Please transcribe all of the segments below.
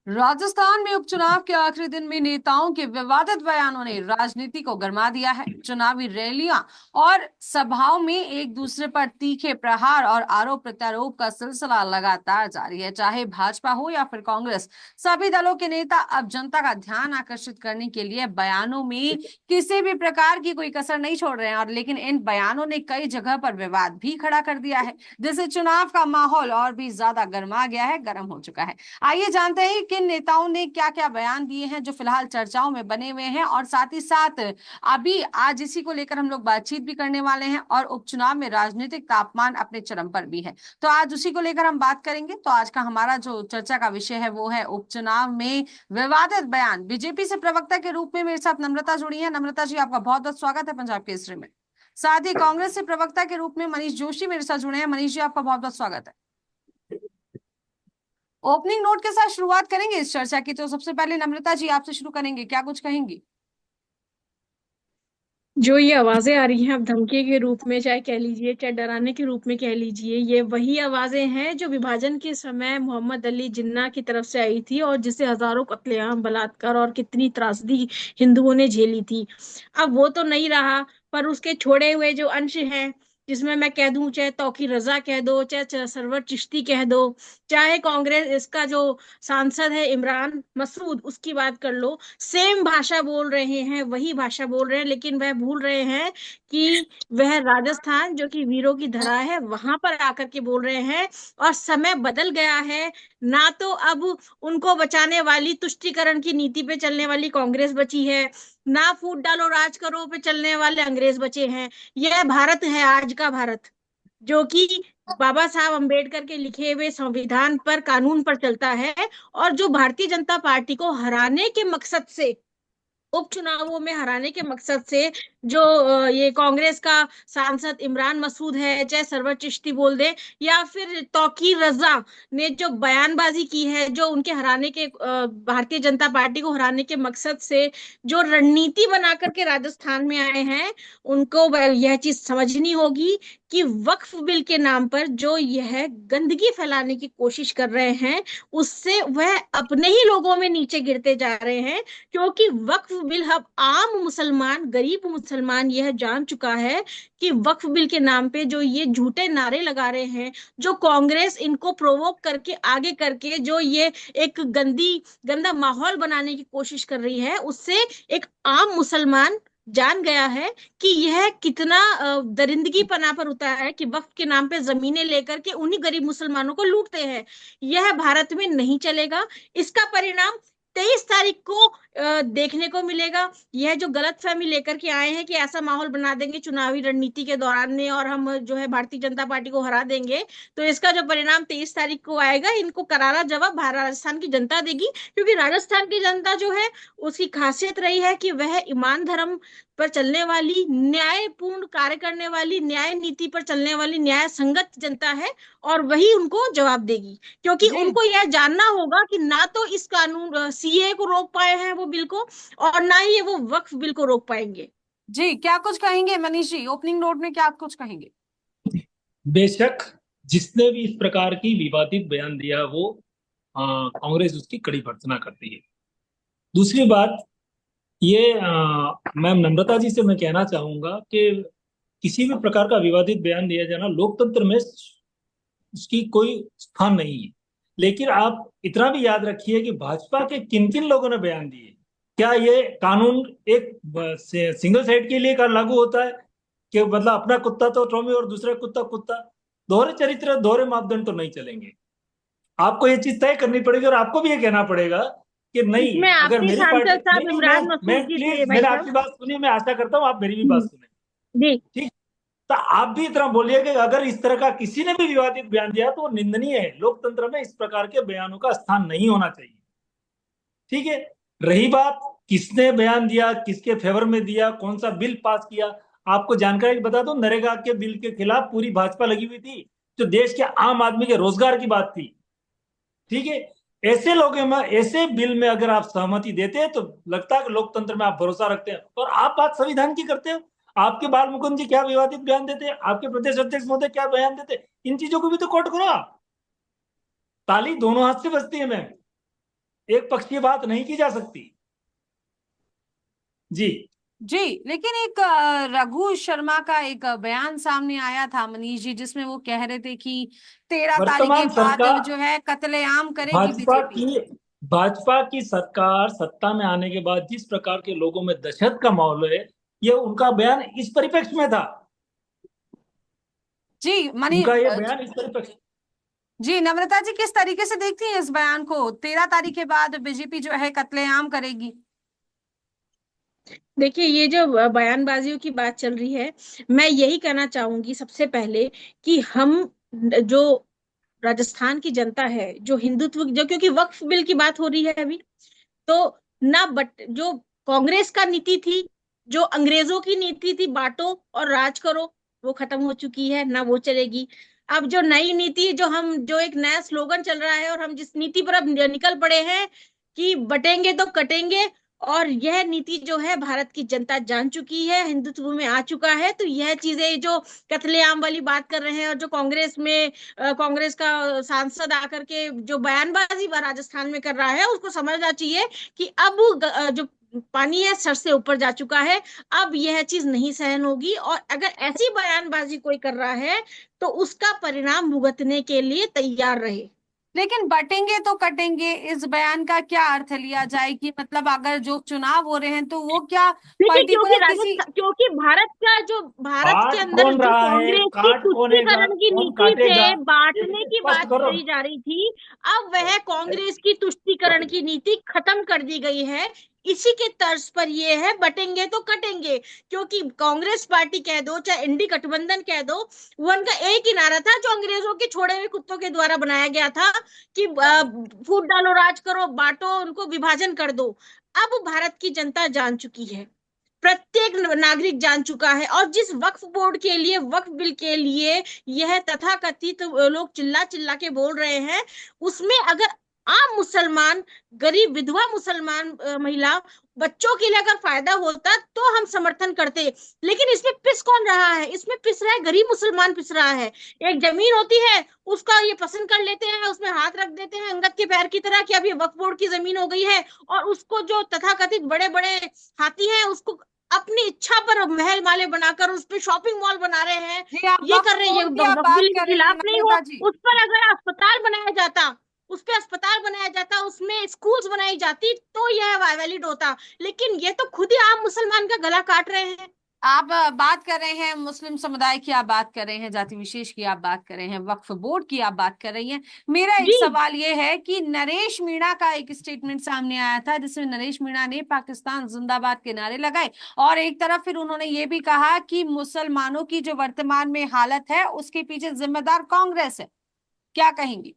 राजस्थान में उपचुनाव के आखिरी दिन में नेताओं के विवादित बयानों ने राजनीति को गरमा दिया है। चुनावी रैलियां और सभाओं में एक दूसरे पर तीखे प्रहार और आरोप प्रत्यारोप का सिलसिला लगातार जारी है। चाहे भाजपा हो या फिर कांग्रेस, सभी दलों के नेता अब जनता का ध्यान आकर्षित करने के लिए बयानों में किसी भी प्रकार की कोई कसर नहीं छोड़ रहे हैं। और लेकिन इन बयानों ने कई जगह पर विवाद भी खड़ा कर दिया है, जिससे चुनाव का माहौल और भी ज्यादा गर्मा गया है, गर्म हो चुका है। आइए जानते हैं किन नेताओं ने क्या क्या बयान दिए हैं जो फिलहाल चर्चाओं में बने हुए हैं, और साथ ही साथ अभी आज इसी को लेकर हम लोग बातचीत भी करने वाले हैं। और उपचुनाव में राजनीतिक तापमान अपने चरम पर भी है, तो आज उसी को लेकर हम बात करेंगे। तो आज का हमारा जो चर्चा का विषय है वो है उपचुनाव में विवादित बयान। बीजेपी से प्रवक्ता के रूप में मेरे साथ नम्रता जुड़ी है। नम्रता जी, आपका बहुत बहुत स्वागत है पंजाब केसरी में। साथ ही कांग्रेस से प्रवक्ता के रूप में मनीष जोशी मेरे साथ जुड़े हैं। मनीष जी, आपका बहुत बहुत स्वागत है। ओपनिंग नोट के साथ शुरुआत करेंगे इस चर्चा की, तो सबसे पहले नम्रता जी आपसे शुरू करेंगे, क्या कुछ कहेंगी? जो ये आवाजें आ रही हैं, अब धमकी के रूप में चाहे कह लीजिए, चाहे डराने के रूप में कह लीजिए, ये वही आवाजें हैं जो विभाजन के समय मोहम्मद अली जिन्ना की तरफ से आई थी और जिसे हजारों कत्लेआम, बलात्कार और कितनी त्रासदी हिंदुओं ने झेली थी। अब वो तो नहीं रहा, पर उसके छोड़े हुए जो अंश हैं, जिसमें मैं कह दूं, चाहे तौकीर रजा कह दो, चाहे सरवर चिश्ती कह दो, चाहे कांग्रेस इसका जो सांसद है इमरान मसूद, उसकी बात कर लो, सेम भाषा बोल रहे हैं, वही भाषा बोल रहे हैं, लेकिन वह भूल रहे हैं कि वह राजस्थान जो कि वीरों की धरा है, वहां पर आकर के बोल रहे हैं। और समय बदल गया है। ना तो अब उनको बचाने वाली तुष्टीकरण की नीति पे चलने वाली कांग्रेस बची है, ना फूट डालो राज करो पे चलने वाले अंग्रेज बचे हैं। यह भारत है, आज का भारत, जो कि बाबा साहब अंबेडकर के लिखे हुए संविधान पर, कानून पर चलता है। और जो भारतीय जनता पार्टी को हराने के मकसद से, उपचुनावों में हराने के मकसद से, जो ये कांग्रेस का सांसद इमरान मसूद है, चाहे सरवर चिश्ती बोल दे, या फिर तौकीर रजा ने जो बयानबाजी की है, जो उनके हराने के, भारतीय जनता पार्टी को हराने के मकसद से जो रणनीति बना करके राजस्थान में आए हैं, उनको यह चीज समझनी होगी कि वक्फ बिल के नाम पर जो यह गंदगी फैलाने की कोशिश कर रहे हैं, उससे वह अपने ही लोगों में नीचे गिरते जा रहे हैं। क्योंकि वक्फ बिल, अब आम मुसलमान, गरीब मुसलमान यह जान चुका है कि वक्फ बिल के नाम पे जो ये झूठे नारे लगा रहे हैं, जो कांग्रेस इनको प्रोवोक करके, आगे करके जो ये एक गंदा माहौल बनाने की कोशिश कर रही है, उससे एक आम मुसलमान जान गया है कि यह कितना दरिंदगी पना पर उतरा है कि वक्फ के नाम पे जमीनें लेकर के उन्हीं गरीब मुसलमानों को लूटते हैं। यह भारत में नहीं चलेगा। इसका परिणाम 23 तारीख को देखने को मिलेगा। यह जो गलतफहमी लेकर के आए हैं कि ऐसा माहौल बना देंगे चुनावी रणनीति के दौरान में और हम जो है भारतीय जनता पार्टी को हरा देंगे, तो इसका जो परिणाम 23 तारीख को आएगा, इनको करारा जवाब राजस्थान की जनता देगी। क्योंकि राजस्थान की जनता जो है, उसकी खासियत रही है कि वह ईमान धर्म पर चलने वाली, न्यायपूर्ण कार्य करने वाली, न्याय नीति पर चलने वाली, न्याय संगत जनता है। और वही उनको जवाब देगी। क्योंकि जी उनको यह जानना होगा कि ना तो इस कानून सीए को रोक पाए हैं वो बिल को, और ना ही ये वो वक्फ बिल को रोक पाएंगे। जी, क्या कुछ कहेंगे मनीष जी, ओपनिंग नोट में क्या कुछ कहेंगे? बेशक जिसने भी इस प्रकार की विवादित बयान दिया वो कांग्रेस उसकी कड़ी भर्त्सना करती है। दूसरी बात ये मैम नम्रता जी से मैं कहना चाहूंगा कि किसी भी प्रकार का विवादित बयान दिया जाना लोकतंत्र में उसकी कोई स्थान नहीं है। लेकिन आप इतना भी याद रखिए कि भाजपा के किन किन लोगों ने बयान दिए। क्या ये कानून एक सिंगल साइड के लिए का लागू होता है कि मतलब अपना कुत्ता तो टॉमी और दूसरा कुत्ता कुत्ता? दोहरे चरित्र, दोहरे मापदंड तो नहीं चलेंगे। आपको ये चीज तय करनी पड़ेगी और आपको भी ये कहना पड़ेगा कि नहीं, इसमें अगर आपके मेरी पार्टी, सांसद नहीं साहब नहीं इमरान मैं मसूद जी थे प्लीज, भाई मैंने साहब। आपकी बात सुनी, मैं आशा करता हूँ आप मेरी भी बात हम्म, सुने। जी। ठीक। तो आप भी इतना बोलिए कि अगर इस तरह का किसी ने भी विवादित बयान दिया तो वो निंदनीय है। लोकतंत्र में इस प्रकार के बयानों का स्थान नहीं होना चाहिए। ठीक है। रही बात किसने बयान दिया, किसके फेवर में दिया, कौन सा बिल पास किया, आपको जानकारी बता दो, नरेगा के बिल के खिलाफ पूरी भाजपा लगी हुई थी, जो देश के आम आदमी के रोजगार की बात थी। ठीक है। ऐसे लोगों में, ऐसे बिल में अगर आप सहमति देते हैं तो लगता है कि लोकतंत्र में आप भरोसा रखते हैं। और आप बात संविधान की करते हो। आपके बाल मुकुंद जी क्या विवादित बयान देते हैं, आपके प्रदेश अध्यक्ष महोदय क्या बयान देते हैं, इन चीजों को भी तो कोट करो आप। ताली दोनों हाथ से बजती है मैम। एक पक्षीय बात नहीं की जा सकती। जी जी, लेकिन एक रघु शर्मा का एक बयान सामने आया था मनीष जी, जिसमें वो कह रहे थे कि 13 तारीख के वर्तमान बाद सरकार, जो है कत्लेआम करेगी भाजपा बीजेपी। की भाजपा की सरकार सत्ता में आने के बाद जिस प्रकार के लोगों में दहशत का माहौल है, ये उनका बयान इस परिप्रेक्ष्य में था। जी उनका ये मनीष बयान इस परिप्रेक्ष्य। जी, नम्रता जी किस तरीके से देखती हैं इस बयान को, 13 तारीख के बाद बीजेपी जो है कत्लेआम करेगी? देखिए, ये जो बयानबाजियों की बात चल रही है, मैं यही कहना चाहूंगी सबसे पहले कि हम जो राजस्थान की जनता है, जो हिंदुत्व, जो क्योंकि वक्फ बिल की बात हो रही है अभी, तो ना बट जो कांग्रेस का नीति थी, जो अंग्रेजों की नीति थी, बांटो और राज करो, वो खत्म हो चुकी है, ना वो चलेगी। अब जो नई नीति, जो एक नया स्लोगन चल रहा है और हम जिस नीति पर अब निकल पड़े हैं कि बटेंगे तो कटेंगे, और यह नीति जो है भारत की जनता जान चुकी है, हिंदुत्व में आ चुका है। तो यह चीजें जो कत्लेआम वाली बात कर रहे हैं, और जो कांग्रेस का सांसद आकर के जो बयानबाजी राजस्थान में कर रहा है, उसको समझना चाहिए कि अब जो पानी है सर से ऊपर जा चुका है। अब यह चीज नहीं सहन होगी, और अगर ऐसी बयानबाजी कोई कर रहा है तो उसका परिणाम भुगतने के लिए तैयार रहे। लेकिन बटेंगे तो कटेंगे, इस बयान का क्या अर्थ लिया जाए कि मतलब अगर जो चुनाव हो रहे हैं तो वो क्या देखिए, क्योंकि पर्टिकुलर किसी। राजस्थान, क्योंकि भारत के काट अंदर कौन जो रहा है, कांग्रेस की काट कौनेगा, तुष्टीकरण की कौन नीति काटेगा, से बांटने ये की स्पष्ट बात करो। करी जा रही थी, अब वह कांग्रेस की तुष्टीकरण की नीति खत्म कर दी गई है। इसी के तर्ज पर ये है, बटेंगे तो कटेंगे। क्योंकि कांग्रेस पार्टी कह दो, चाहे इंडी गठबंधन कह दो, वो उनका एक ही नारा था जो अंग्रेजों के छोड़े हुए कुत्तों के द्वारा बनाया गया था कि फूट डालो, राज करो, बांटो, उनको विभाजन कर दो। अब भारत की जनता जान चुकी है, प्रत्येक नागरिक जान चुका है, और जिस वक्फ बोर्ड के लिए, वक्फ बिल के लिए यह तथाकथित लोग चिल्ला चिल्ला के बोल रहे हैं, उसमें अगर आम मुसलमान, गरीब विधवा मुसलमान महिला, बच्चों के लिए अगर फायदा होता तो हम समर्थन करते। लेकिन इसमें पिस कौन रहा है? इसमें पिस रहा है गरीब मुसलमान, पिस रहा है। एक जमीन होती है, उसका ये पसंद कर लेते हैं, उसमें हाथ रख देते हैं अंगद के पैर की तरह कि अब ये वक्फ बोर्ड की जमीन हो गई है, और उसको जो तथाकथित बड़े बड़े हाथी हैं, उसको अपनी इच्छा पर महल माले बनाकर उस पर शॉपिंग मॉल बना रहे हैं, जी, आप ये वक्फ कर रहे हैं। ये बोर्ड की आप वक्फ बात बिल कर के रही हैं खिलाफ नहीं हो। नम्रता जी। उस पर अगर अस्पताल बनाया जाता, उस पे अस्पताल बनाया जाता, उसमें स्कूल्स बनाई जाती, तो यह वैलिड होता। लेकिन ये तो खुद ही आम मुसलमान का गला काट रहे हैं। आप बात कर रहे हैं मुस्लिम समुदाय की, आप बात कर रहे हैं जाति विशेष की, आप बात कर रहे हैं वक्फ बोर्ड की, आप बात कर रही हैं। मेरा एक जी, सवाल ये है कि नरेश मीणा का एक स्टेटमेंट सामने आया था, जिसमें नरेश मीणा ने पाकिस्तान जिंदाबाद के नारे लगाए, और एक तरफ फिर उन्होंने ये भी कहा कि मुसलमानों की जो वर्तमान में हालत है उसके पीछे जिम्मेदार कांग्रेस है। क्या कहेंगी?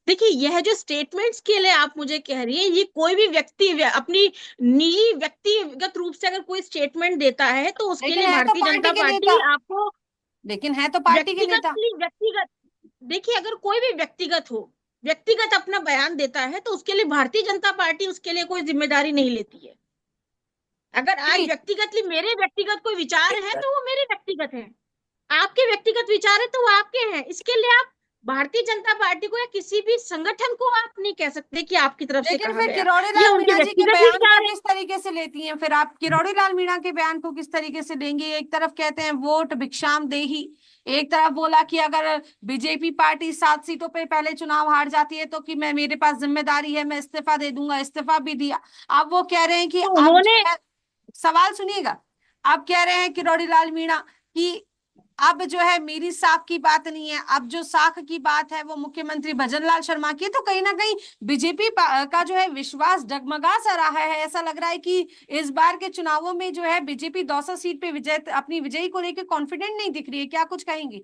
देखिए, यह जो स्टेटमेंट्स के लिए आप मुझे कह रही है, ये कोई भी व्यक्ति अपनी निजी व्यक्तिगत रूप से अगर कोई स्टेटमेंट देता है तो उसके लेकिन लिए है तो भारतीय पार्टी जनता के पार्टी नेता, आपको लेकिन है तो पार्टी के नेता। व्यक्तिगत, देखिए, अगर कोई भी व्यक्तिगत हो, व्यक्तिगत अपना बयान देता है, तो उसके लिए भारतीय जनता पार्टी उसके लिए कोई जिम्मेदारी नहीं लेती है। अगर आज जी, व्यक्तिगतली मेरे व्यक्तिगत कोई विचार है तो वो मेरे व्यक्तिगत है, आपके व्यक्तिगत विचार है तो वो आपके हैं। इसके लिए आप भारतीय जनता पार्टी को या किसी भी संगठन को आप नहीं कह सकते कि आपकी तरफ से लेकिन कहा फिर गया। किरोड़ी ये लाल उनके मीणा जी के व्यक्तिगत बयान को विचार है। किस तरीके से लेती हैं? फिर आप किरोड़ी लाल मीणा के बयान को किस तरीके से लेंगे? एक तरफ कहते हैं वोट भिक्षाम देही, एक तरफ बोला कि अगर बीजेपी पार्टी 7 सीटों पे पहले चुनाव हार जाती है तो कि मैं, मेरे पास जिम्मेदारी है, मैं इस्तीफा दे दूंगा, इस्तीफा भी दिया। अब वो कह रहे हैं कि तो अब जो उन्होंने, है, सवाल सुनिएगा, अब कह रहे हैं किरोड़ी लाल मीणा कि अब जो है मेरी साख की बात नहीं है, अब जो साख की बात है वो मुख्यमंत्री भजनलाल शर्मा की है। तो कहीं ना कहीं बीजेपी का जो है विश्वास डगमगा सा रहा है। ऐसा लग रहा है कि इस बार के चुनावों में जो है बीजेपी 200 सीट पे अपनी विजयी को लेकर कॉन्फिडेंट नहीं दिख रही है। क्या कुछ कहेंगी?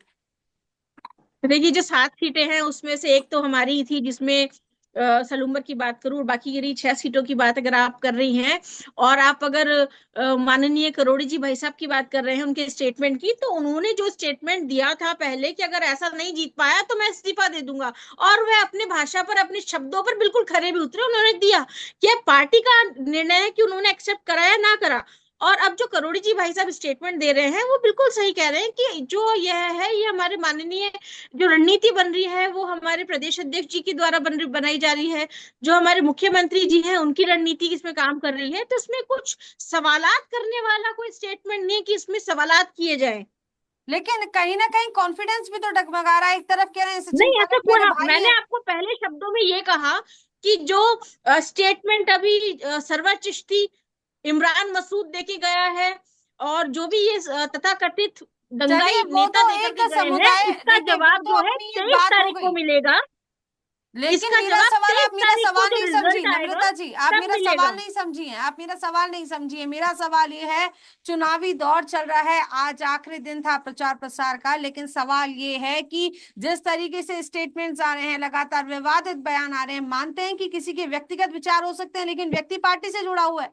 देखिए, जो 7 सीटें हैं उसमें से एक तो हमारी ही थी, जिसमें सलूम्बर की बात करूं, और बाकी की रही 6 सीटों की बात अगर आप कर रही हैं, और आप अगर माननीय करोड़ी जी भाई साहब की बात कर रहे हैं, उनके स्टेटमेंट की, तो उन्होंने जो स्टेटमेंट दिया था पहले कि अगर ऐसा नहीं जीत पाया तो मैं इस्तीफा दे दूंगा, और वह अपने भाषा पर, अपने शब्दों पर बिल्कुल खरे भी उतरे। उन्होंने दिया कि पार्टी का निर्णय है कि उन्होंने एक्सेप्ट करा या ना करा। और अब जो करोड़ी जी भाई साहब स्टेटमेंट दे रहे हैं वो बिल्कुल सही कह रहे हैं कि जो यह है ये हमारे माननीय जो रणनीति बन रही है वो हमारे प्रदेश अध्यक्ष जी के द्वारा बनाई जा रही है, जो हमारे मुख्यमंत्री जी हैं उनकी रणनीति इसमें काम कर रही है। तो इसमें कुछ सवालात करने वाला कोई स्टेटमेंट नहीं है कि इसमें सवालात किए जाए। लेकिन कहीं ना कहीं कॉन्फिडेंस भी तो डगमगा रहा है। एक तरफ कह रहे हैं सचिन नहीं, ऐसा पायलट कोई मेरे भाई मैंने हैं। आपको पहले शब्दों में ये कहा कि जो स्टेटमेंट अभी सरवर चिश्ती इमरान मसूद देके गया है और जो भी ये तथाकथित चलिए दंगाई वो नेता तो देकर एक के गए हैं, समुदाय, इसका देखिए वो जवाब तो जो है अपनी एक 23 बात हो तारीख को गई। मिलेगा। लेकिन इसका मेरा जवाब सवाल, 23 आप मेरा तारीख को सवाल जो नहीं समझी रिजल्ट आएगा नम्रता जी, आप तब मेरा मिलेगा। सवाल नहीं समझी हैं, आप मेरा सवाल नहीं समझी है। मेरा सवाल ये है, चुनावी दौर चल रहा है, आज आखिरी दिन था प्रचार प्रसार का, लेकिन सवाल ये है कि जिस तरीके से स्टेटमेंट्स आ रहे हैं, लगातार विवादित बयान आ रहे हैं, मानते हैं कि किसी के व्यक्तिगत विचार हो सकते हैं, लेकिन व्यक्ति पार्टी से जुड़ा हुआ है।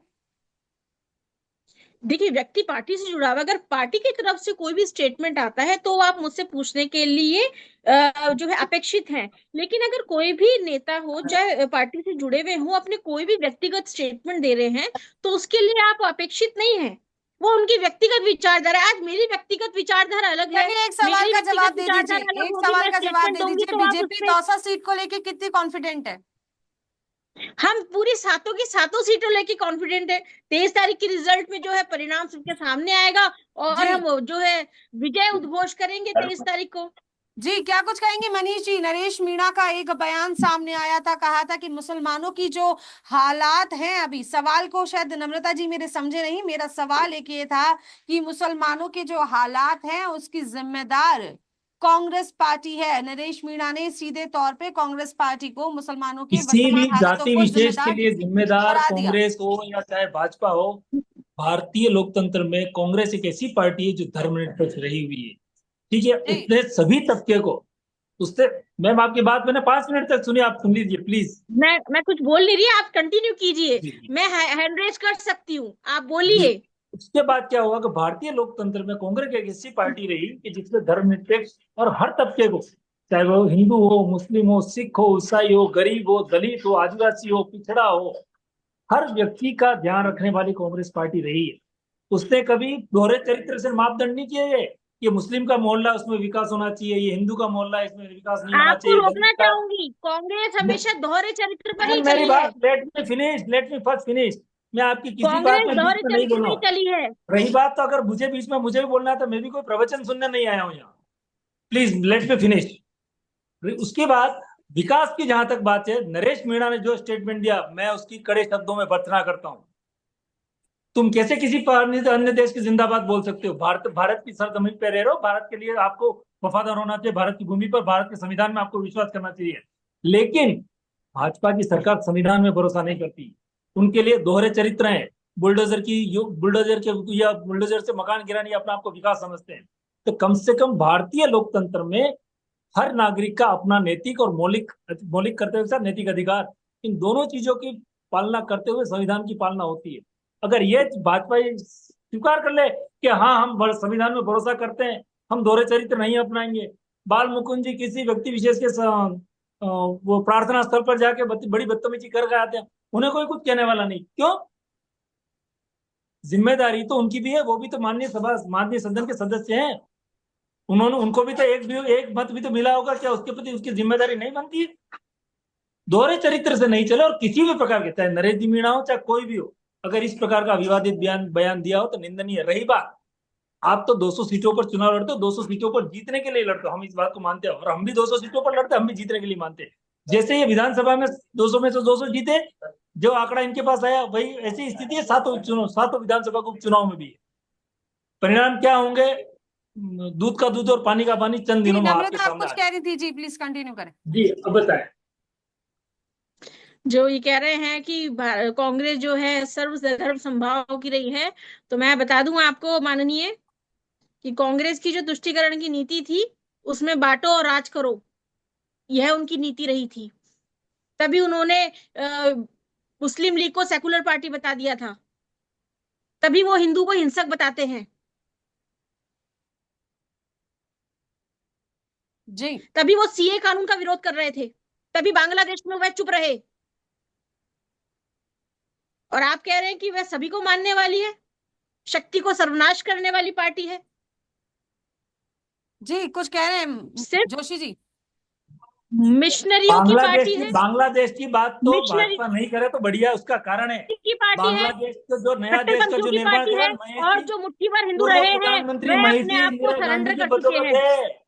देखिए, व्यक्ति पार्टी से जुड़ा हुआ है। अगर पार्टी की तरफ से कोई भी स्टेटमेंट आता है तो आप मुझसे पूछने के लिए जो है अपेक्षित हैं। लेकिन अगर कोई भी नेता हो चाहे पार्टी से जुड़े हुए हो अपने कोई भी व्यक्तिगत स्टेटमेंट दे रहे हैं तो उसके लिए आप अपेक्षित नहीं है। वो उनकी व्यक्तिगत विचारधारा है। आज मेरी व्यक्तिगत विचारधारा अलग है, चलिए एक सवाल मेरी का जवाब व्यक्तिगत दे दीजिए, विचारधारा अलग एक होगी, सवाल मैं का जवाब स्टेटमेंट दे दूंगी दीजिए, तो आप बीजेपी उसमें। दौसा सीट को लेके कितनी कॉन्फिडेंट है? हम पूरी सातों की सातों सीटों लेके कॉन्फिडेंट है। 23 तारीख के रिजल्ट में जो है परिणाम सबके सामने आएगा और जी हम जो है विजय उद्घोष करेंगे 23 तारीख को। जी, क्या कुछ कहेंगे मनीष जी? नरेश मीणा का एक बयान सामने आया था, कहा था कि मुसलमानों की जो हालात हैं अभी, सवाल को शायद नम्रता जी मेरे समझे नहीं, मेरा सवाल एक ये था कि मुसलमानों के जो हालात हैं उसकी जिम्मेदार कांग्रेस पार्टी है। नरेश मीणा ने सीधे तौर पे कांग्रेस पार्टी को मुसलमानों के किसी भी वर्तमान हालातों जाति को विशेष के जिम्मेदार लिए जिम्मेदार करा दिया। कांग्रेस हो या चाहे भाजपा हो, भारतीय लोकतंत्र में कांग्रेस एक ऐसी पार्टी है जो धर्मनिरपेक्ष रही हुई है। ठीक है, जी उसने सभी तबके को, उससे, मैम आपकी बात मैंने 5 मिनट तक सुनी, आप सुन लीजिए प्लीज। मैं कुछ बोल नहीं रही, आप कंटिन्यू कीजिए। जी मैं हैंड रेज कर सकती हूँ, आप जी। बोलिए। उसके बाद क्या हुआ कि भारतीय लोकतंत्र में कांग्रेस एक ऐसी पार्टी रही कि जिसने धर्मनिरपेक्ष और हर तबके को, चाहे वो हिंदू हो, मुस्लिम हो, सिख हो, ईसाई हो, गरीब हो, दलित हो, आदिवासी हो, पिछड़ा हो, हर व्यक्ति का ध्यान रखने वाली कांग्रेस पार्टी रही है। उसने कभी दोहरे चरित्र से मापदंड नहीं किए है कि मुस्लिम का मोहल्ला उसमें विकास होना चाहिए, ये हिंदू का मोहल्ला इसमें विकास नहीं होना आपको चाहिए, रोकना दलित का। चाहूंगी, कांग्रेस हमेशा दोहरे चरित्र पर ही मैम मेरी चली है। बात, लेट मी फर्स्ट फिनिश। मैं आपकी किसी बात कांग्रेस में बीच दोहरे में नहीं चरित्र बोला पर ही हूं। चली है। रही बात, तो अगर मुझे बीच में मुझे भी बोलना है तो मैं भी कोई प्रवचन सुनने नहीं आया हूँ यहाँ। Please let me finish. उसके बाद विकास की जहां तक बात है, नरेश मीणा ने जो स्टेटमेंट दिया मैं उसकी कड़े शब्दों में भर्त्सना करता हूँ। तुम कैसे किसी अन्य देश की जिंदाबाद बोल सकते हो? भारत की सरजमीन पे रह रहे हो, भारत के लिए आपको वफादार होना चाहिए, भारत की भूमि पर, भारत के संविधान में आपको विश्वास करना चाहिए। लेकिन भाजपा की सरकार संविधान में भरोसा नहीं करती, उनके लिए दोहरे चरित्र हैं। बुलडोजर के या बुलडोजर से मकान गिराने अपना आपको विकास समझते हैं। तो कम से कम भारतीय लोकतंत्र में हर नागरिक का अपना नैतिक और मौलिक कर्तव्य के साथ नैतिक अधिकार, इन दोनों चीजों की पालना करते हुए संविधान की पालना होती है। अगर ये भाजपा ये स्वीकार कर ले कि हाँ हम संविधान में भरोसा करते हैं, हम दोहरे चरित्र नहीं अपनाएंगे, बाल मुकुंद जी किसी व्यक्ति विशेष के वो प्रार्थना स्थल पर जाके बड़ी बदतमीजी कर आते हैं, उन्हें कोई कुछ कहने वाला नहीं। क्यों? जिम्मेदारी तो उनकी भी है, वो भी तो माननीय सदन के सदस्य हैं। उनको भी तो एक मत भी तो मिला होगा, क्या उसके प्रति उसकी जिम्मेदारी नहीं बनती है? दोहरे चरित्र से नहीं चले, और किसी भी प्रकार के, चाहे नरेश जी मीणा हो चाहे कोई भी हो, अगर इस प्रकार का विवादित बयान दिया हो तो निंदनीय। रही बात, आप तो 200 सीटों पर चुनाव लड़ते हो, 200 सीटों पर जीतने के लिए लड़ते हो, हम इस बात को मानते हैं, और हम भी 200 सीटों पर लड़ते हैं, हम भी जीतने के लिए मानते हैं। जैसे ये विधानसभा में 200 में से 200 जीते, जो आंकड़ा इनके पास आया वही ऐसी स्थिति है सातों विधानसभा के उपचुनाव में भी है। परिणाम क्या होंगे? दूध का दूध और पानी का पानी चंद जी, दिनों में आपके नम्रता आप सामने कुछ आ कह रही थी जी, प्लीज कंटिन्यू करें। जी अब बताएं। जो ये कह रहे हैं कि कांग्रेस जो है सर्वधर्म समभाव की रही है, तो मैं बता दूं आपको माननीय कि कांग्रेस की जो तुष्टीकरण की नीति थी उसमें बांटो और राज करो, यह उनकी नीति रही थी। तभी उन्होंने मुस्लिम लीग को सेकुलर पार्टी बता दिया था, तभी वो हिंदू को हिंसक बताते हैं, जी तभी वो सीए कानून का विरोध कर रहे थे, तभी बांग्लादेश में वह चुप रहे। और आप कह रहे हैं कि वह सभी को मानने वाली है। शक्ति को सर्वनाश करने वाली पार्टी है। जी कुछ कह रहे हैं सिर्फ जोशी जी? मिशनरियों की पार्टी है, बांग्लादेश की बात तो मिशनरी भाजपा नहीं करे तो बढ़िया, उसका कारण है की पार्टी है, बांग्लादेश का जो नया देश का कट्टरपंथियों जो की निर्माण पार्टी करा है, महेश और जी, जो मुट्ठी भर हिंदू पूर्व रहे हैं प्रधानमंत्री वह महेश अपने जी आप को इंदिरा सरेंडर गांधी की कर चुके बदौलत हैं। है।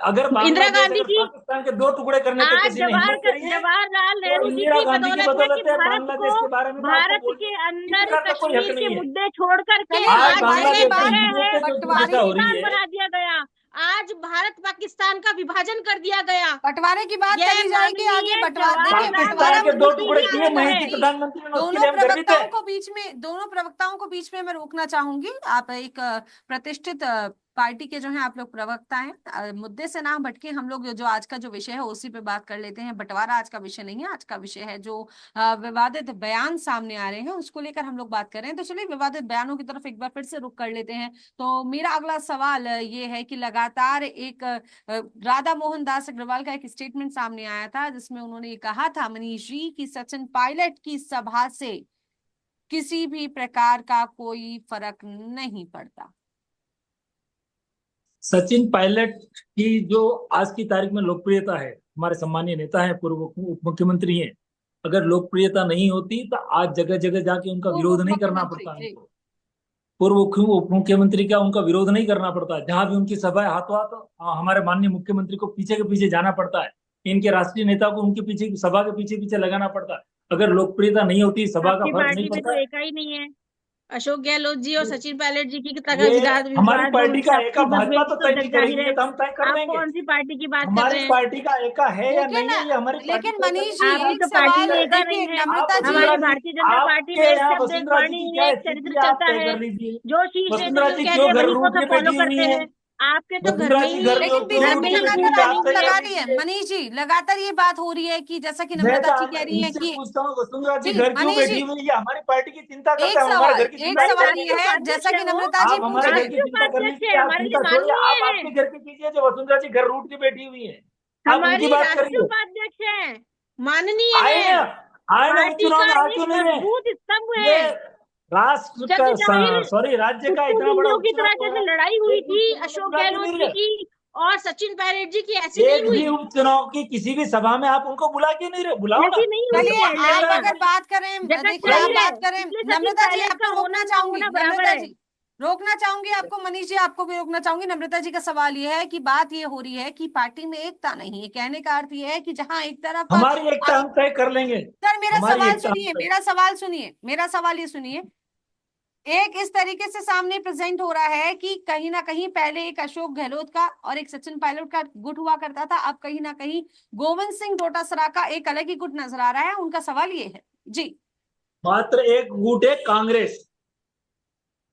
अगर इंदिरा बांग्लादेश गांधी अगर की पाकिस्तान के दो टुकड़े करने तक आज किसी ने हिम्मत करी है जवाहरलाल तो नेहरू जी इंदिरा की गांधी की बदौलत है कि बदौलत है। भारत को, बांग्लादेश के बारे में तो आपको भारत बोलने के किसी अंदर प्रकार का कोई हक कश्मीर के नहीं है। मुद्दे छोड़ करके चलिए आज आज आज पहले बांग्लादेश में बात हिंदुओं पे जो बंटवारे दुर्दशा हो रही पाकिस्तान है, बना दिया गया, आज भारत पाकिस्तान का विभाजन कर दिया गया। बंटवारे की बात यह करी जाएगी आगे। माननीय बंटवारा देखिए, जवाहरलाल पाकिस्तान बंटवारा के नेहरू दो जी की टुकड़े ही किए देन महेश है। जी जी प्रधानमंत्री ने, उसके दोनों लिए हम गर्वित है। प्रवक्ताओं को बीच में मैं रोकना चाहूंगी। आप एक प्रतिष्ठित पार्टी के जो हैं आप लोग प्रवक्ता हैं, मुद्दे से ना भटके, हम लोग जो आज का जो विषय है उसी पे बात कर लेते हैं। बंटवारा आज का विषय नहीं है, आज का विषय है जो विवादित बयान सामने आ रहे हैं उसको लेकर हम लोग बात कर रहे हैं। तो चलिए विवादित बयानों की तरफ एक बार फिर से रुख कर लेते हैं। तो मेरा अगला सवाल ये है कि लगातार एक राधा मोहन दास अग्रवाल का एक स्टेटमेंट सामने आया था जिसमें उन्होंने ये कहा था मनीष जी की सचिन पायलट की सभा से किसी भी प्रकार का कोई फर्क नहीं पड़ता। सचिन पायलट की जो आज की तारीख में लोकप्रियता है, हमारे सम्मानीय नेता है, पूर्व उप मुख्यमंत्री हैं, अगर लोकप्रियता नहीं होती तो आज जगह जगह जाके उनका पूर्व विरोध उप नहीं करना मुख्यमंत्री पड़ता जी। उनको। पूर्व उप मुख्यमंत्री का उनका विरोध नहीं करना पड़ता, जहां भी उनकी सभा है हाथों हाथ हमारे माननीय मुख्यमंत्री को पीछे के पीछे जाना पड़ता है, इनके राष्ट्रीय नेता को उनके पीछे सभा के पीछे पीछे लगाना पड़ता है। अगर लोकप्रियता नहीं होती, सभा का आपकी फर्क नहीं पार्टी में तो पड़ता। एक ही नहीं है, अशोक गहलोत जी और सचिन पायलट जी की तक ये हमारी विवाद में पार्टी उनकी का एका आपसी भाजपा मतभेद तो तो तय नहीं जाहिर करेगी, है। ये तो हम तय कर आप देंगे। कौन सी पार्टी की बात कर हमारी रहे हैं? पार्टी का एका है या लेकिन नहीं है, ये हमारी पार्टी लेकिन तय मनीष जी करेगी। आपकी एक तो पार्टी सवाल में एका देखिए नहीं है। नम्रता आप जी। हमारी वसुंधरा जी, भारतीय जनता पार्टी में आपके एक यहाँ शब्द, एक वसुंधरा जी वाणी, की क्या एक स्थिति चरित्र है, आप चलता तय है। कर लीजिए। जो शीश लेते वसुंधरा जो जी कहते क्यों हैं घर वही को रूट के सब फॉलो बैठी हुई करते हैं? हैं। आपके तो घर वसुंधरा में जी ही घर लेकिन क्यों बीच रूट में धर्मेंद्र के बैठी सिंह हुई लगातार है? आप आरोप तय चैनी कर लगा है। रही है लीजिए। मनीष जी, लगातार ये बात हो रही है कि जैसा कि मैं नम्रता जी कह रही हैं इनसे कि पूछता हूँ, वसुंधरा जी जी घर क्यों मनीष बैठी जी हुई है? ये हमारी पार्टी की चिंता करते एक हैं, हम हमारे घर सवाल की एक चिंता भाई नहीं सवाल करेंगे। ये राष्ट्रीय है उपाध्यक्ष जैसा है कि वो, नम्रता जी आप पूछ हमारे रहे घर हैं। की राष्ट्रीय चिंता कर उपाध्यक्ष लीजिए, है, आप हमारे लिए चिंता छोड़िए, माननीय आप है। आपके घर के कीजिए। जो वसुंधरा जी घर रूट के बैठी हुई है, आप उनकी हमारी बात राष्ट्रीय करिए। उपाध्यक्ष है, माननीय आए है, ना, आए ना पार्टी उपचुनाव का में, आज एक क्यों नहीं है? मजबूत स्तंभ ये है। राष्ट्र जग का, जाहिर सॉरी, राज्य का कुप्पू इतना बड़ा बिल्लियों की उपचुनाव तरह हो रहा जैसे है, लड़ाई हुई एक भी थी उपचुनाव में अशोक बुला क्यों गहलोत नहीं जी रहे? की और सचिन पायलट जी की, ऐसी नहीं एक हुई। भी उपचुनाव की किसी भी सभा में आप उनको बुला क्यों नहीं रहे? बुलाओ ना, ऐसी नहीं फिर हुई से चलिए है पार्टी आप लगता लड़ाइयाँ। है। अगर बात करें, जगत देखिए आप जाहिर है, बात करें, इसलिए सचिन नम्रता जी पायलट का आपको होना रोकना ना चाहूंगी, होना बराबर नम्रता है। जी रोकना चाहूंगी आपको, मनीष जी आपको भी रोकना चाहूंगी। नम्रता जी का सवाल ये है कि बात ये हो रही है कि पार्टी में एकता नहीं है, कहने का अर्थ ये है कि जहां एक तरफ हमारी एकता हम तय कर लेंगे। सर मेरा हमारी सवाल एकता हम सुनिए, तय। मेरा सवाल सुनिए, मेरा सवाल ये सुनिए। एक इस तरीके से सामने प्रेजेंट हो रहा है कि कहीं ना कहीं पहले एक अशोक गहलोत का और एक सचिन पायलट का गुट हुआ करता था, अब कहीं ना कहीं गोविंद सिंह डोटासरा का एक अलग ही गुट नजर आ रहा है। उनका सवाल ये है जी। मात्र एक गुट है कांग्रेस,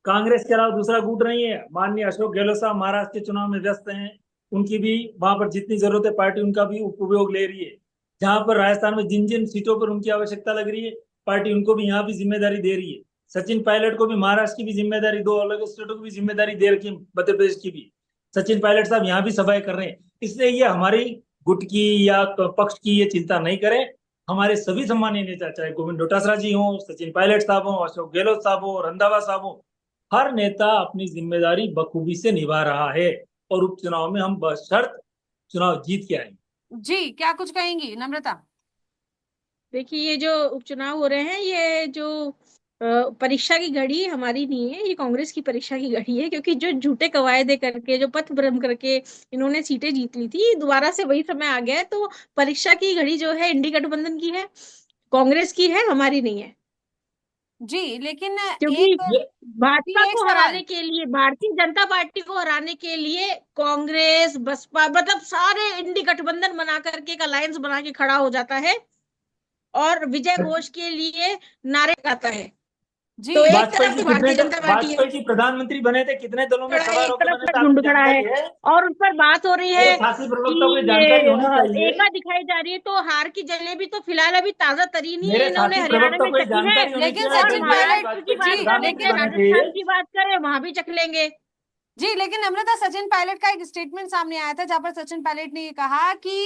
कांग्रेस के अलावा दूसरा गुट नहीं है। माननीय अशोक गहलोत साहब महाराष्ट्र के चुनाव में व्यस्त हैं, उनकी भी वहां पर जितनी जरूरत है पार्टी उनका भी उपयोग ले रही है। जहां पर राजस्थान में जिन जिन सीटों पर उनकी आवश्यकता लग रही है, पार्टी उनको भी यहाँ भी जिम्मेदारी दे रही है। सचिन पायलट को भी महाराष्ट्र की भी जिम्मेदारी, दो अलग स्टेटों की भी जिम्मेदारी दे रखी है, मध्य प्रदेश की भी। सचिन पायलट साहब यहाँ भी सभाएं कर रहे हैं, इसलिए ये हमारी गुट की या पक्ष की ये चिंता नहीं करें। हमारे सभी सम्मानीय नेता, चाहे गोविंद डोटासरा जी हो, सचिन पायलट साहब हो, अशोक गहलोत साहब हो, रंधावा साहब हो, हर नेता अपनी जिम्मेदारी बखूबी से निभा रहा है और उपचुनाव में हम बशर्त चुनाव जीत के आएंगे। जी क्या कुछ कहेंगी नम्रता? देखिए ये जो उपचुनाव हो रहे हैं, ये जो परीक्षा की घड़ी हमारी नहीं है, ये कांग्रेस की परीक्षा की घड़ी है। क्योंकि जो झूठे कवायदे करके, जो पथ भ्रम करके इन्होंने सीटें जीत ली थी, दोबारा से वही समय आ गया है। तो परीक्षा की घड़ी जो है इंडी गठबंधन की है, कांग्रेस की है, हमारी नहीं है। जी लेकिन क्योंकि एक भाजपा एक को सवाल हराने के लिए, भारतीय जनता पार्टी को हराने के लिए कांग्रेस, बसपा, मतलब सारे इंडी गठबंधन बना करके एक अलायंस बना के खड़ा हो जाता है और विजय घोष के लिए नारे लगाता है। जी तो एक वाजपेयी तरफ जी तो भारतीय कितने जनता पार्टी है, वाजपेयी जी प्रधानमंत्री बने थे, कितने दलों में खड़ा है, सवार एक होकर तरफ बने थे, गठबंधन आपको खड़ा है। जानकारी है? और उस पर बात हो रही मेरे है साथी कि प्रवक्ता को जानकारी ये होनी चाहिए। एका दिखाई जा रही है। तो हार की जलेबी तो फिलहाल अभी ताजा तरीन ही मेरे इन्होंने साथी हरियाणा प्रवक्ता में को ये चखी है। जानकारी होनी लेकिन चाहिए, और सचिन अटल बिहारी पायलट महाराष्ट्र की वाजपेयी जी बात जी कर प्रधानमंत्री लेंगे, लेकिन बने थे। राजस्थान की बात करें, वहां भी चख लेंगे। जी लेकिन नम्रता सचिन पायलट का एक स्टेटमेंट सामने आया था जहां पर सचिन पायलट ने ये कहा कि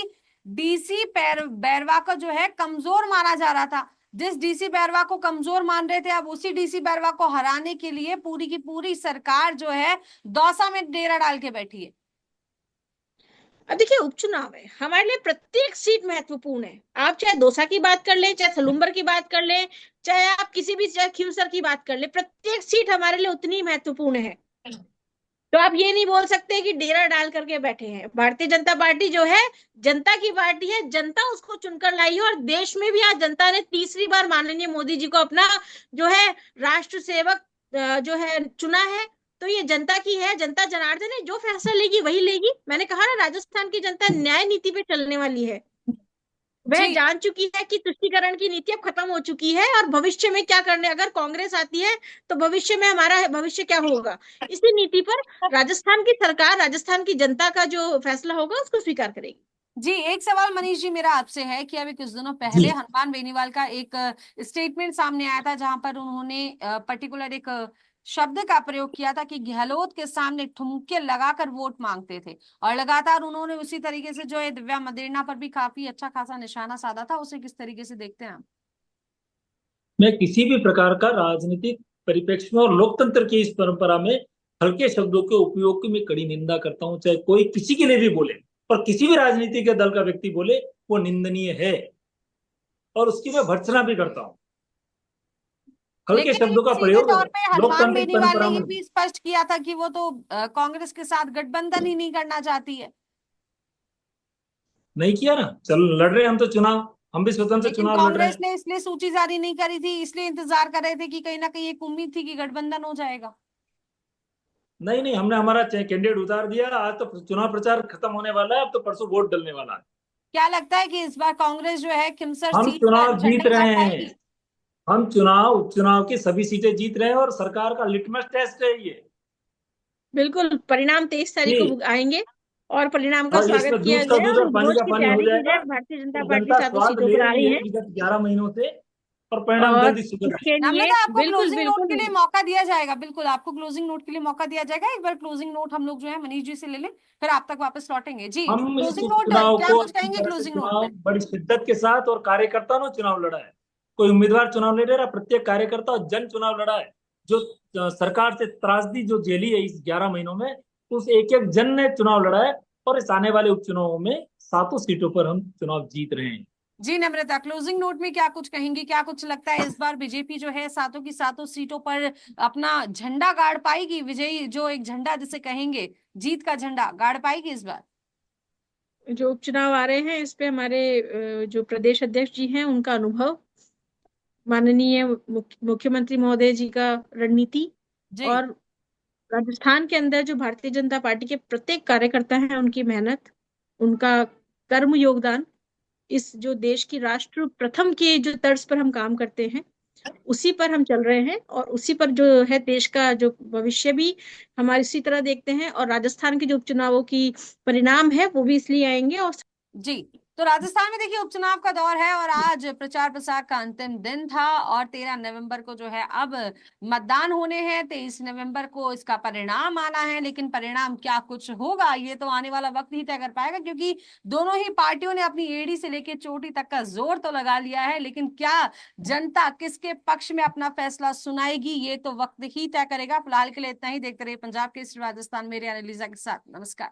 डीसी बैरवा को जो है कमजोर माना जा रहा था, जिस डीसी बैरवा को कमजोर मान रहे थे, अब उसी डीसी बैरवा को हराने के लिए पूरी की पूरी सरकार जो है दौसा में डेरा डाल के बैठी है। अब देखिए, उपचुनाव है, हमारे लिए प्रत्येक सीट महत्वपूर्ण है। आप चाहे दौसा की बात कर ले, चाहे सलूम्बर की बात कर ले, चाहे आप किसी भी, चाहे खींवसर की बात कर ले, प्रत्येक सीट हमारे लिए उतनी महत्वपूर्ण है। तो आप ये नहीं बोल सकते कि डेरा डाल करके बैठे हैं। भारतीय जनता पार्टी जो है जनता की पार्टी है, जनता उसको चुनकर लाई है। और देश में भी आज जनता ने तीसरी बार माननीय मोदी जी को अपना जो है राष्ट्र सेवक जो है चुना है। तो ये जनता की है, जनता जनार्दन है, जो फैसला लेगी वही लेगी। मैंने कहा ना, राजस्थान की जनता न्याय नीति पे चलने वाली है। वह जी जान चुकी है कि तुष्टीकरण की नीति अब खत्म हो चुकी है, और भविष्य में क्या करने, अगर कांग्रेस आती है तो भविष्य में हमारा भविष्य क्या होगा, इसी नीति पर राजस्थान की सरकार, राजस्थान की जनता का जो फैसला होगा उसको स्वीकार करेगी। जी, एक सवाल मनीष जी मेरा आपसे है कि अभी कुछ दिनों जी पहले हनुमान बेनीवाल का एक स्टेटमेंट सामने आया था, जहां पर उन्होंने पर्टिकुलर एक शब्द का प्रयोग किया था कि गहलोत के सामने ठुमके लगाकर वोट मांगते थे, और लगातार उन्होंने उसी तरीके से जो है दिव्या मदेरणा पर भी काफी अच्छा खासा निशाना साधा था। उसे किस तरीके से देखते हैं आप? मैं किसी भी प्रकार का राजनीतिक परिप्रेक्ष्य में और लोकतंत्र की इस परंपरा में हल्के शब्दों के उपयोग की मैं कड़ी निंदा करता हूं, चाहे कोई किसी के लिए भी बोले, और किसी भी राजनीतिक दल का व्यक्ति बोले, वो निंदनीय है और उसकी मैं भर्त्सना भी करता हूं। हल्के लेकिन शब्दों एक का सीधे प्रयोग तौर पे हनुमान लोकतांत्रिक बेनीवाल ने परंपरा ये में भी स्पष्ट किया था कि वो तो कांग्रेस के साथ गठबंधन ही नहीं करना चाहती है। नहीं किया ना। चल, लड़ रहे हैं हम तो चुनाव, हम भी स्वतंत्र लेकिन चुनाव लड़ रहे कांग्रेस हैं। ने इसलिए सूची जारी नहीं करी थी, इसलिए इंतजार कर रहे थे कि कहीं ना कहीं एक उम्मीद थी कि गठबंधन हो जाएगा। नहीं नहीं, हमने हमारा कैंडिडेट उतार दिया। आज तो चुनाव प्रचार खत्म होने वाला है, अब तो परसों वोट डलने वाला है। क्या लगता है कि इस बार कांग्रेस जो है खिमसर हम सीट पर चुनाव जीत झंडा गाड़ रहे हैं। पाएगी? हम चुनाव उपचुनाव की सभी सीटें जीत रहे हैं और सरकार का लिटमस टेस्ट है ये। बिल्कुल, परिणाम 23 तारीख को जी। आएंगे और परिणाम का और स्वागत इसमें किया दूध का गया है, दूध और और पानी भोज का की पानी हो तैयारी की जाएगा। जाए। भारतीय जनता तो पार्टी जनता सातों स्वाद सीटों ले पर आ रही रही है है, विगत 11 महीनों से, और परिणाम और जल्दी सुधर रहे हैं। इसके लिए नम्रता, आपको बिल्कुल क्लोजिंग नोट के बिल्कुल लिए मौका दिया जाएगा। बिल्कुल आपको क्लोजिंग नोट के लिए मौका दिया जाएगा। एक बार क्लोजिंग नोट हम लोग जो है मनीष जी से ले लें, फिर आप तक वापस लौटेंगे। जी, हम इस क्लोजिंग नोट, उपचुनाव क्या को कुछ अच्छी कहेंगे तरह से, क्लोजिंग नोट चुनाव में? बड़ी शिद्दत के साथ और कार्यकर्ता ने चुनाव लड़ा है। कोई उम्मीदवार चुनाव नहीं लड़ रहा, प्रत्येक कार्यकर्ता और जन चुनाव लड़ा है। जो सरकार से त्रासदी जो झेली है इस 11 महीनों में, उस एक एक जन ने चुनाव लड़ा है। और इस आने वाले उपचुनावों में सातों सीटों पर हम चुनाव जीत रहे हैं। जी नम्रता, क्लोजिंग नोट में क्या कुछ कहेंगी? क्या कुछ लगता है इस बार बीजेपी जो है सातों की सातों सीटों पर अपना झंडा गाड़ पाएगी? विजयी जो एक झंडा जिसे कहेंगे, जीत का झंडा गाड़ पाएगी इस बार? जो उपचुनाव आ रहे हैं, इस पे हमारे जो प्रदेश अध्यक्ष जी हैं उनका अनुभव, माननीय मुख्यमंत्री महोदय जी का रणनीति, जी और राजस्थान के अंदर जो भारतीय जनता पार्टी के प्रत्येक कार्यकर्ता हैं उनकी मेहनत, उनका कर्म योगदान, इस जो देश की राष्ट्र प्रथम के जो तर्ज पर हम काम करते हैं उसी पर हम चल रहे हैं, और उसी पर जो है देश का जो भविष्य भी हमारे इसी तरह देखते हैं। और राजस्थान के जो उपचुनावों की परिणाम है वो भी इसलिए आएंगे। और जी, तो राजस्थान में देखिए उपचुनाव का दौर है और आज प्रचार प्रसार का अंतिम दिन था, और 13 नवंबर को जो है अब मतदान होने हैं। 23 नवंबर को इसका परिणाम आना है, लेकिन परिणाम क्या कुछ होगा ये तो आने वाला वक्त ही तय कर पाएगा, क्योंकि दोनों ही पार्टियों ने अपनी एड़ी से लेकर चोटी तक का जोर तो लगा लिया है। लेकिन क्या जनता किसके पक्ष में अपना फैसला सुनाएगी ये तो वक्त ही तय करेगा। फिलहाल के लिए इतना ही। देखते रहिए पंजाब केसरी राजस्थान, मेरे एनालिजा के साथ। नमस्कार।